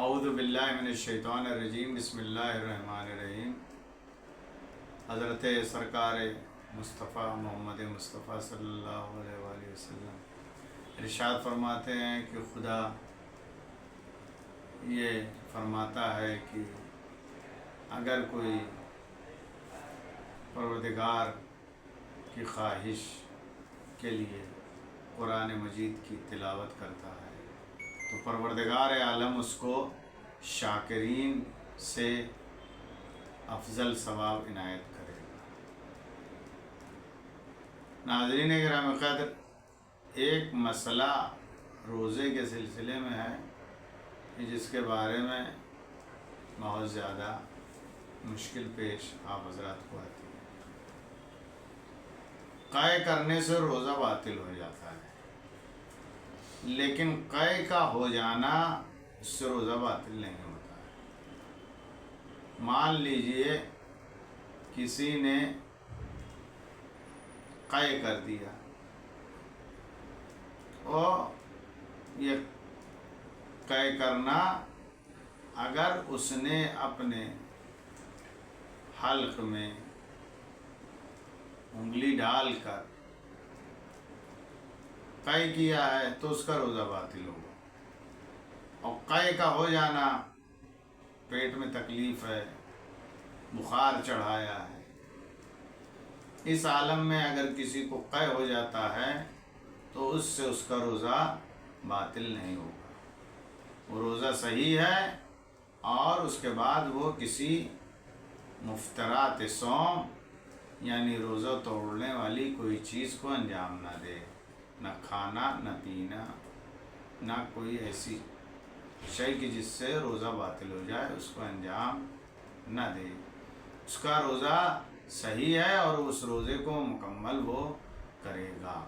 اعوذ باللہ من الشیطان الرجیم بسم اللہ الرحمن الرحیم۔ حضرت سرکار مصطفیٰ محمد مصطفیٰ صلی اللہ علیہ وآلہ وسلم ارشاد فرماتے ہیں کہ خدا یہ فرماتا ہے کہ اگر کوئی پروردگار کی خواہش کے لیے قرآن مجید کی تلاوت کرتا ہے تو پروردگار عالم اس کو شاکرین سے افضل ثواب عنایت کرے گا۔ ناظرین کرام قدر، ایک مسئلہ روزے کے سلسلے میں ہے کہ جس کے بارے میں بہت زیادہ مشکل پیش آپ حضرات کو آتی ہے۔ قے کرنے سے روزہ باطل ہو جاتا ہے، لیکن قے کا ہو جانا اس سے روزہ باطل نہیں ہوتا ہے۔ مان لیجئے کسی نے قے کر دیا اور یہ قے کرنا اگر اس نے اپنے حلق میں انگلی ڈال کر قے کیا ہے تو اس کا روزہ باطل ہوگا۔ اور قے کا ہو جانا، پیٹ میں تکلیف ہے، بخار چڑھایا ہے، اس عالم میں اگر کسی کو قے ہو جاتا ہے تو اس سے اس کا روزہ باطل نہیں ہوگا، وہ روزہ صحیح ہے اور اس کے بعد وہ کسی مفترات صوم یعنی روزہ توڑنے والی کوئی چیز کو انجام نہ دے، نہ کھانا نہ پینا، نہ کوئی ایسی شے کی جس سے روزہ باطل ہو جائے، اس کو انجام نہ دے۔ اس کا روزہ صحیح ہے اور اس روزے کو مکمل وہ کرے گا۔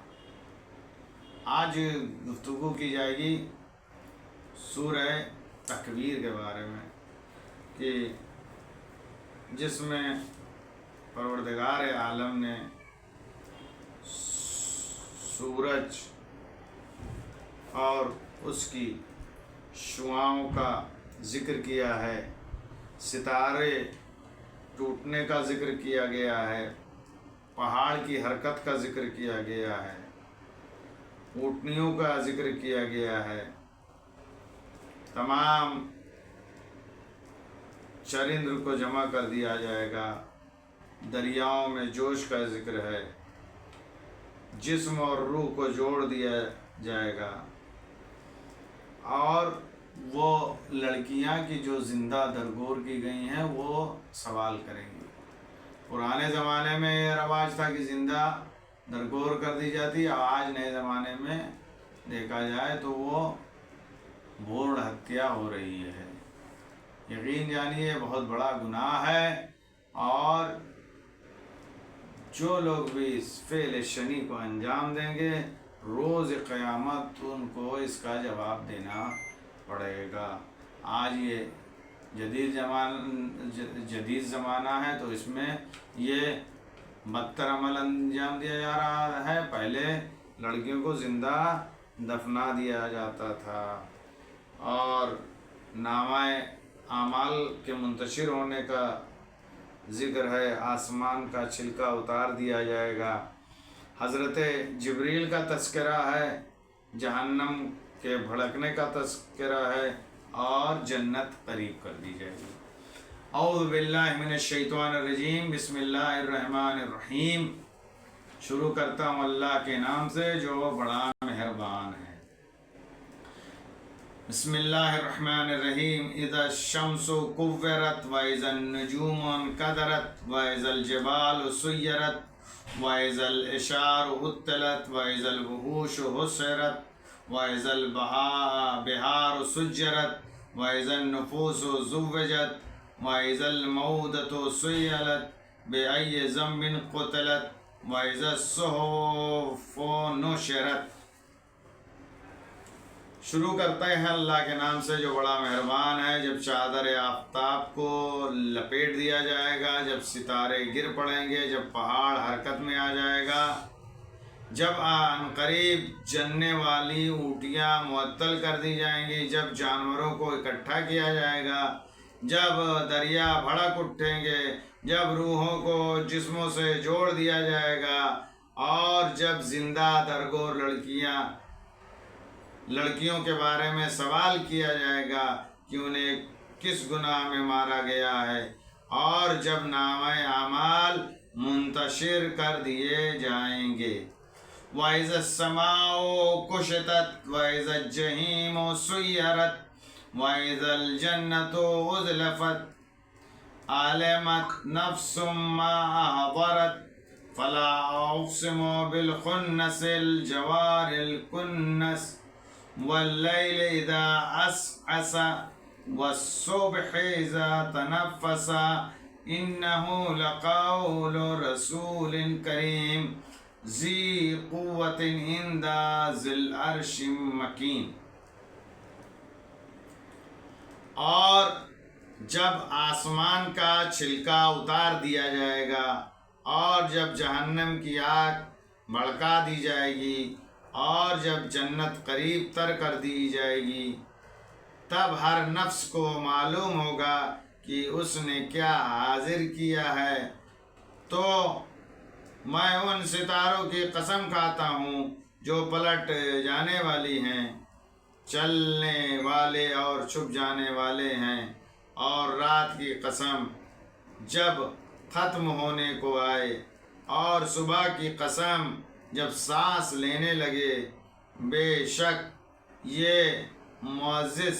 آج گفتگو کی جائے گی سورہ تکویر کے بارے میں کہ جس میں پروردگار عالم نے سورج اور اس کی شعاؤں کا ذکر کیا ہے، ستارے ٹوٹنے کا ذکر کیا گیا ہے، پہاڑ کی حرکت کا ذکر کیا گیا ہے، اونٹنیوں کا ذکر کیا گیا ہے، تمام چرند کو جمع کر دیا جائے گا، دریاؤں میں جوش کا ذکر ہے، جسم اور روح کو جوڑ دیا جائے گا، اور وہ لڑکیاں کی جو زندہ درگور کی گئی ہیں وہ سوال کریں گی۔ پرانے زمانے میں یہ رواج تھا کہ زندہ درگور کر دی جاتی، آج نئے زمانے میں دیکھا جائے تو وہ بھرون ہتیا ہو رہی ہے۔ یقین جانیے بہت بڑا گناہ ہے، اور جو لوگ بھی اس فعل شنی کو انجام دیں گے روز قیامت ان کو اس کا جواب دینا پڑے گا۔ آج یہ جدید زمانہ ہے تو اس میں یہ بدتر عمل انجام دیا جا رہا ہے۔ پہلے لڑکیوں کو زندہ دفنا دیا جاتا تھا اور نامہ اعمال کے منتشر ہونے کا ذکر ہے، آسمان کا چھلکا اتار دیا جائے گا، حضرت جبریل کا تذکرہ ہے، جہنم کے بھڑکنے کا تذکرہ ہے، اور جنت قریب کر دی جائے گی۔ اعوذ باللہ من الشیطان الرجیم بسم اللہ الرحمن الرحیم۔ شروع کرتا ہوں اللہ کے نام سے جو بڑا مہربان ہے۔ بسم اللہ الرحمن الرحیم۔ اذا الشمس کورت واذا النجوم انکدرت واذا الجبال سیرت واذا العشار عطلت واذا الوحوش حشرت واذا البحار سجرت واذا النفوس زوجت واذا الموءودة سئلت بأي ذنب قتلت واذا الصحف نشرت۔ شروع کرتے ہیں اللہ کے نام سے جو بڑا مہربان ہے۔ جب چادر آفتاب کو لپیٹ دیا جائے گا، جب ستارے گر پڑیں گے، جب پہاڑ حرکت میں آ جائے گا، جب آن قریب جننے والی اونٹیاں معطل کر دی جائیں گی، جب جانوروں کو اکٹھا کیا جائے گا، جب دریا بھڑک اٹھیں گے، جب روحوں کو جسموں سے جوڑ دیا جائے گا، اور جب زندہ درگور لڑکیوں کے بارے میں سوال کیا جائے گا کہ انہیں کس گناہ میں مارا گیا ہے، اور جب نامہ اعمال منتشر کر دیے جائیں گے۔ وَإِذَا السَّمَاءُ كُشِطَتْ وَإِذَا الجَّحِيمُ سُعِّرَتْ وَإِذَا الْجَنَّةُ أُزْلِفَتْ عَلِمَتْ نَفْسٌ مَّا أَحْضَرَتْ فَلَا أُقْسِمُ بِالْخُنَّسِ الْجَوَارِ الْكُنَّسِ وَاللَّيْلِ إِذَا عَسْعَسَ وَالصُّبْحِ إِذَا تَنَفَّسَ إِنَّهُ لَقَوْلُ رَسُولٍ كَرِيمٍ ذی قوت عند ذی العرش مکین۔ اور جب آسمان کا چھلکا اتار دیا جائے گا، اور جب جہنم کی آگ بھڑکا دی جائے گی، اور جب جنت قریب تر کر دی جائے گی، تب ہر نفس کو معلوم ہوگا کہ اس نے کیا حاضر کیا ہے۔ تو میں ان ستاروں کی قسم کھاتا ہوں جو پلٹ جانے والی ہیں، چلنے والے اور چھپ جانے والے ہیں، اور رات کی قسم جب ختم ہونے کو آئے، اور صبح کی قسم جب سانس لینے لگے۔ بے شک یہ معزز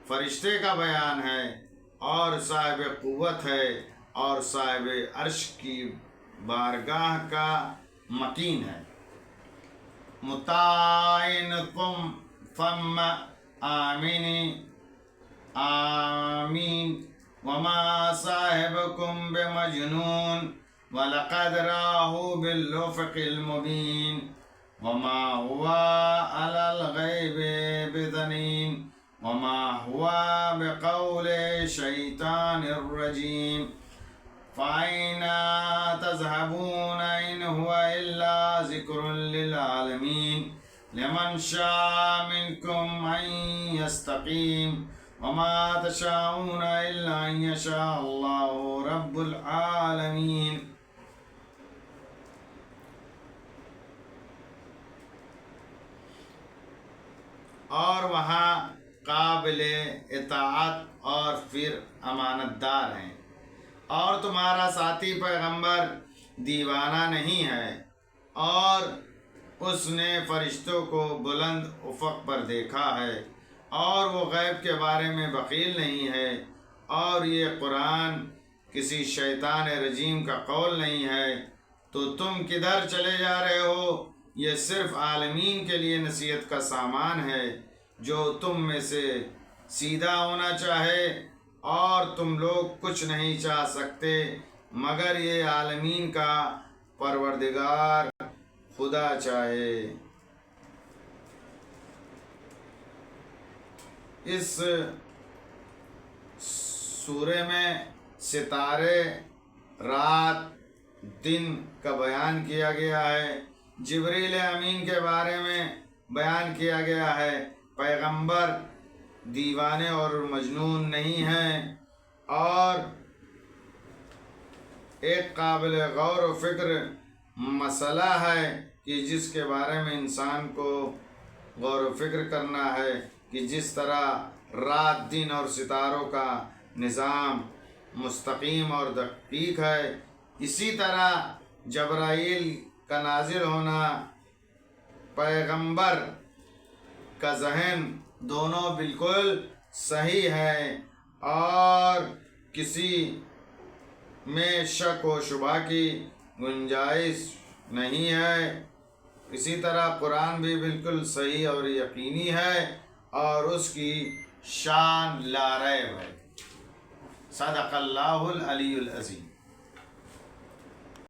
فرشتے کا بیان ہے، اور صاحب قوت ہے، اور صاحب عرش کی بارگاہ کا مکین ہے۔ مطاع ثم آمین وما صاحبكم بمجنون ولقد رآه بالأفق المبين وما هو على الغيب بضنين وما هو بقول شيطان الرجيم فأين تذهبون إن هو إلا ذكر للعالمين لمن شاء منكم أن يستقيم وما تشاءون إلا أن يشاء الله رب العالمين۔ اور وہاں قابل اطاعت اور پھر امانت دار ہیں، اور تمہارا ساتھی پیغمبر دیوانہ نہیں ہے، اور اس نے فرشتوں کو بلند افق پر دیکھا ہے، اور وہ غیب کے بارے میں بخیل نہیں ہے، اور یہ قرآن کسی شیطان رجیم کا قول نہیں ہے۔ تو تم کدھر چلے جا رہے ہو؟ یہ صرف عالمین کے لیے نصیحت کا سامان ہے، جو تم میں سے سیدھا ہونا چاہے، اور تم لوگ کچھ نہیں چاہ سکتے مگر یہ عالمین کا پروردگار خدا چاہے۔ اس سورے میں ستارے، رات، دن کا بیان کیا گیا ہے، جبریل امین کے بارے میں بیان کیا گیا ہے۔ پیغمبر دیوانے اور مجنون نہیں ہیں، اور ایک قابل غور و فکر مسئلہ ہے کہ جس کے بارے میں انسان کو غور و فکر کرنا ہے کہ جس طرح رات، دن اور ستاروں کا نظام مستقیم اور دقیق ہے، اسی طرح جبرائیل کا نازل ہونا، پیغمبر کا ذہن، دونوں بالکل صحیح ہے، اور کسی میں شک و شبہ کی گنجائش نہیں ہے۔ اسی طرح قرآن بھی بالکل صحیح اور یقینی ہے، اور اس کی شان لا ریب ہے۔ صدق اللہ العلی العظیم۔